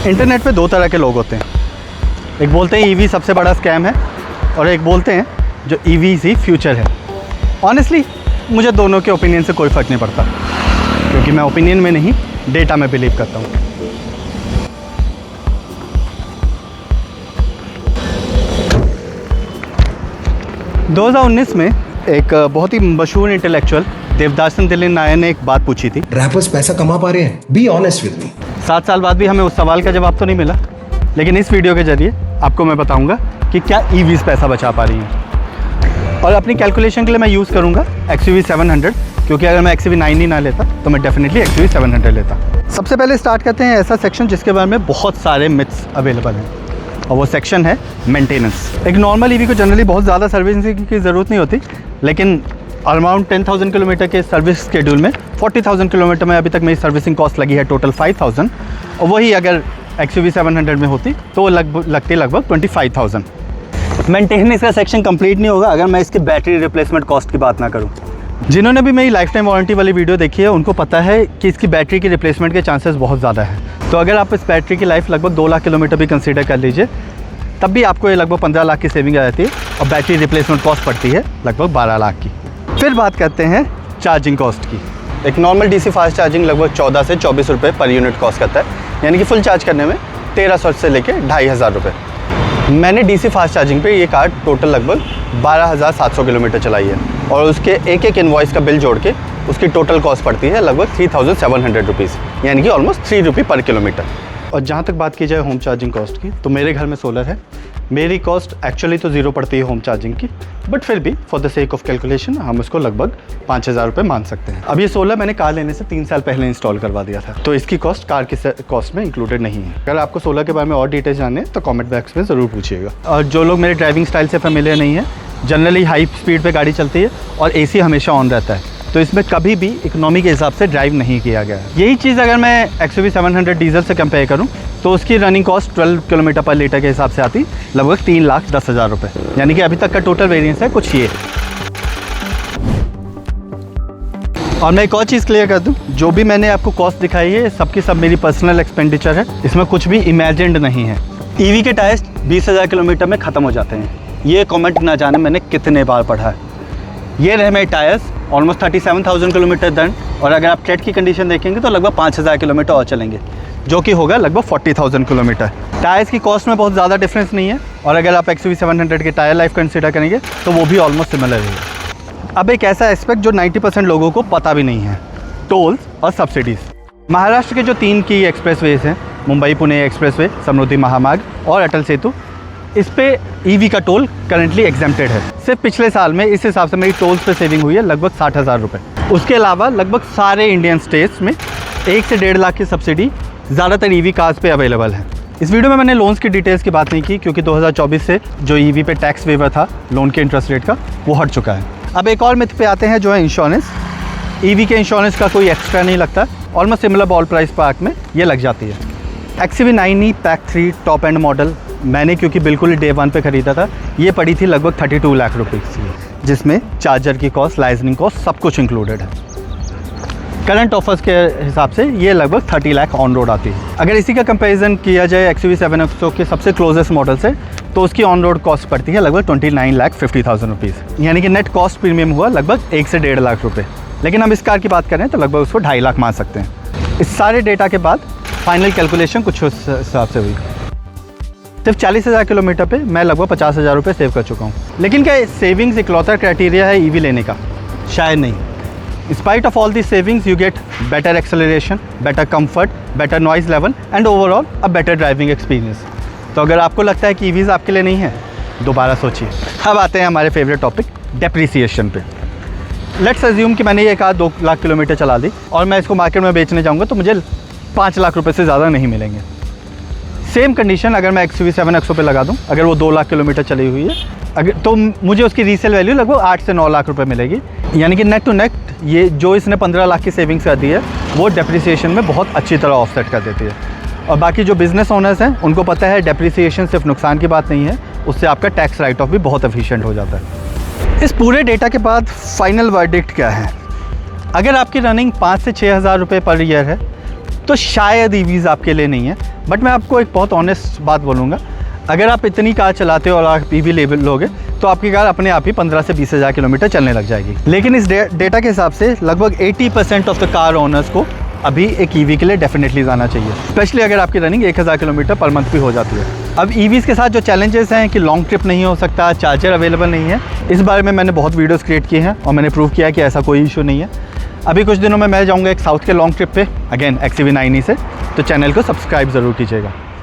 Internet पे दो तरह के लोग होते हैं, एक बोलते हैं ईवी सबसे बड़ा स्कैम है और एक बोलते हैं जो ईवी ही फ्यूचर है। ऑनेस्टली मुझे दोनों के ओपिनियन से कोई फ़र्क नहीं पड़ता, क्योंकि मैं ओपिनियन में नहीं डेटा में बिलीव करता हूँ। दो 2019 में एक बहुत ही मशहूर इंटेलेक्चुअल देवदासन दिल्ली नायर ने एक बात पूछी थी, रैपर्स पैसा कमा पा रहे हैं? Be honest with me. 7 साल बाद भी हमें उस सवाल का जवाब तो नहीं मिला, लेकिन इस वीडियो के जरिए आपको मैं बताऊंगा कि क्या ईवीज़ पैसा बचा पा रही हैं। और अपनी कैलकुलेशन के लिए मैं यूज़ करूंगा XUV 700, क्योंकि अगर मैं XUV 9 ही ना लेता तो मैं डेफिनेटली XUV 700 लेता। सबसे पहले स्टार्ट करते हैं ऐसा सेक्शन जिसके बारे में बहुत सारे मिथ्स अवेलेबल हैं, और वो सेक्शन है मेंटेनेंस। एक नॉर्मल ईवी को जनरली बहुत ज़्यादा सर्विसिंग की ज़रूरत नहीं होती, लेकिन अराउंड 10,000 किलोमीटर के सर्विस शेड्यूल में 40,000 किलोमीटर में अभी तक मेरी सर्विसिंग कॉस्ट लगी है टोटल 5,000, और वही अगर XUV 700 में होती तो वो लगती लगभग 25,000। मेंटेनेंस का सेक्शन कंप्लीट नहीं होगा अगर मैं इसकी बैटरी रिप्लेसमेंट कॉस्ट की बात ना करूँ। जिन्होंने भी मेरी लाइफ टाइम वारंटी वाली वीडियो देखी है उनको पता है कि इसकी बैटरी की रिप्लेसमेंट के चांसेस बहुत ज़्यादा है। तो अगर आप इस बैटरी की लाइफ लगभग 2 लाख किलोमीटर भी कंसीडर कर लीजिए, तब भी आपको ये लगभग 15 लाख की सेविंग आ जाती है, और बैटरी रिप्लेसमेंट कॉस्ट पड़ती है लगभग 12 लाख की। फिर बात करते हैं चार्जिंग कॉस्ट की। एक नॉर्मल DC फास्ट चार्जिंग लगभग 14 से 24 रुपये पर यूनिट कॉस्ट करता है, यानी कि फुल चार्ज करने में 1300 से लेकर 2,500 रुपये। मैंने DC फास्ट चार्जिंग पे ये कार टोटल लगभग 12,700 किलोमीटर चलाई है, और उसके एक एक इनवॉइस का बिल जोड़ के उसकी टोटल कॉस्ट पड़ती है लगभग 3,700 रुपीज़, यानी कि ऑलमोस्ट 3 रुपये पर किलोमीटर। और जहाँ तक बात की जाए होम चार्जिंग कॉस्ट की, तो मेरे घर में सोलर है, मेरी कॉस्ट एक्चुअली तो 0 पड़ती है होम चार्जिंग की, बट फिर भी for the sake of calculation हम उसको लगभग 5,000 रुपये मान सकते हैं। अब ये सोलर मैंने कार लेने से 3 साल पहले इंस्टॉल करवा दिया था, तो इसकी कॉस्ट कार की कॉस्ट में इंक्लूडेड नहीं है। अगर आपको सोलर के बारे में और डिटेल्स जानने हैं तो कॉमेंट बॉक्स में ज़रूर पूछिएगा। और जो लोग मेरे ड्राइविंग स्टाइल से फेमिलियर नहीं है, जनरली हाई स्पीड पे गाड़ी चलती है और AC हमेशा ऑन रहता है, तो इसमें कभी भी इकोनॉमी के हिसाब से ड्राइव नहीं किया गया है। यही चीज़ अगर मैं XUV 700 डीजल से कंपेयर करूं तो उसकी रनिंग कॉस्ट 12 किलोमीटर पर लीटर के हिसाब से आती लगभग 3,10,000 रुपये, यानी कि अभी तक का टोटल वेरिएंस है कुछ ये। और मैं एक और चीज़ क्लियर कर दूं, जो भी मैंने आपको कॉस्ट दिखाई है सबकी सब मेरी पर्सनल एक्सपेंडिचर है, इसमें कुछ भी इमेजिन्ड नहीं है। EV के टायर्स 20,000 किलोमीटर में ख़त्म हो जाते हैं, ये कमेंट ना जाने मैंने कितने बार पढ़ा है। ये रहे मेरे टायर्स ऑलमोस्ट 37,000 किलोमीटर डन, और अगर आप ट्रेड की कंडीशन देखेंगे तो लगभग 5,000 किलोमीटर और चलेंगे, जो कि होगा लगभग 40,000 किलोमीटर। टायर्स की कॉस्ट में बहुत ज़्यादा डिफरेंस नहीं है, और अगर आप XUV 700 के टायर लाइफ कंसीडर करेंगे तो वो भी ऑलमोस्ट सिमिलर है। अब एक ऐसा एस्पेक्ट जो 90% लोगों को पता भी नहीं है, टोल्स और सब्सिडीज़। महाराष्ट्र के जो 3 की एक्सप्रेसवेज हैं, मुंबई पुणे एक्सप्रेसवे, समृद्धि महामार्ग और अटल सेतु, इस पे EV का टोल करंटली एग्जेम्प्टेड है। सिर्फ पिछले साल में इस हिसाब से मेरी टोल्स पे सेविंग हुई है लगभग 60,000 रुपये। उसके अलावा लगभग सारे इंडियन स्टेट्स में 1 से 1.5 लाख की सब्सिडी ज़्यादातर EV कार्स पे अवेलेबल है। इस वीडियो में मैंने लोन्स की डिटेल्स की बात नहीं की, क्योंकि 2024 से जो EV पे टैक्स वेवर था लोन के इंटरेस्ट रेट का, वो हट चुका है। अब एक और मिथ पे आते हैं जो है इंश्योरेंस। EV के इंश्योरेंस का कोई एक्स्ट्रा नहीं लगता, almost similar ball price park में ये लग जाती है। XUV 9e pack 3 top and model मैंने क्योंकि बिल्कुल डे 1 पे ख़रीदा था, ये पड़ी थी लगभग 32 लाख रुपीज़, जिसमें चार्जर की कॉस्ट, लाइजनिंग कॉस्ट सब कुछ इंक्लूडेड है। करंट ऑफर्स के हिसाब से ये लगभग 30 लाख ऑन रोड आती है। अगर इसी का कंपैरिजन किया जाए XUV 700 के सबसे क्लोजेस्ट मॉडल से, तो उसकी ऑन रोड कॉस्ट पड़ती है लगभग 29,50,000 रुपीज़, यानी कि नेट कॉस्ट प्रीमियम हुआ लगभग 1 से 1.5 लाख रुपये। लेकिन हम इस कार की बात करें तो लगभग उसको 2.5 लाख मान सकते हैं। इस सारे डेटा के बाद फाइनल कैलकुलेशन कुछ उस हिसाब से हुई। सिर्फ 40,000 किलोमीटर पे मैं लगभग 50,000 रुपये सेव कर चुका हूँ। लेकिन क्या सेविंग्स इकलौता क्राइटेरिया है EV लेने का? शायद नहीं। Spite of all the savings you get better acceleration, better comfort, better noise level and overall a better driving experience. तो अगर आपको लगता है कि EVs आपके लिए नहीं है, दोबारा सोचिए। अब आते हैं हमारे फेवरेट टॉपिक डेप्रिसिएशन पे। लेट्स अज्यूम कि मैंने ये कार 2 लाख किलोमीटर चला दी और मैं इसको मार्केट में बेचने जाऊँगा तो मुझे 5 लाख रुपये से ज़्यादा नहीं मिलेंगे। सेम कंडीशन अगर मैं XUV 700 पे लगा दूं, अगर वो 2 लाख किलोमीटर चली हुई है, अगर तो मुझे उसकी रीसेल वैल्यू लगभग 8 से 9 लाख रुपए मिलेगी, यानी कि नेट टू नेट ये जो इसने 15 लाख की सेविंग्स कर दी है वो डेप्रिसिएशन में बहुत अच्छी तरह ऑफसेट कर देती है। और बाकी जो बिज़नेस ओनर्स हैं उनको पता है डेप्रिसिएशन सिर्फ नुकसान की बात नहीं है, उससे आपका टैक्स राइट ऑफ भी बहुत एफिशिएंट हो जाता है। इस पूरे डेटा के बाद फाइनल वर्डिक्ट क्या है? अगर आपकी रनिंग 5 से 6 हज़ार रुपये पर ईयर है तो शायद EVs आपके लिए नहीं है, बट मैं आपको एक बहुत ऑनेस्ट बात बोलूँगा, अगर आप इतनी कार चलाते हो और आप ईवी लेवल लोगे तो आपकी कार अपने आप ही 15 से 20 हज़ार किलोमीटर चलने लग जाएगी। लेकिन इस डेटा के हिसाब से लगभग 80% ऑफ द कार ओनर्स को अभी एक ईवी के लिए डेफिनेटली जाना चाहिए, स्पेशली अगर आपकी रनिंग 1000 किलोमीटर पर मंथ भी हो जाती है। अब ईवीज़ के साथ जो चैलेंजेस हैं कि लॉन्ग ट्रिप नहीं हो सकता, चार्जर अवेलेबल नहीं है, इस बारे में मैंने बहुत वीडियोस क्रिएट किए हैं और मैंने प्रूव किया है कि ऐसा कोई इशू नहीं है। अभी कुछ दिनों में मैं जाऊँगा एक साउथ के लॉन्ग ट्रिप पे, अगेन XUV 9e से, तो चैनल को सब्सक्राइब ज़रूर कीजिएगा।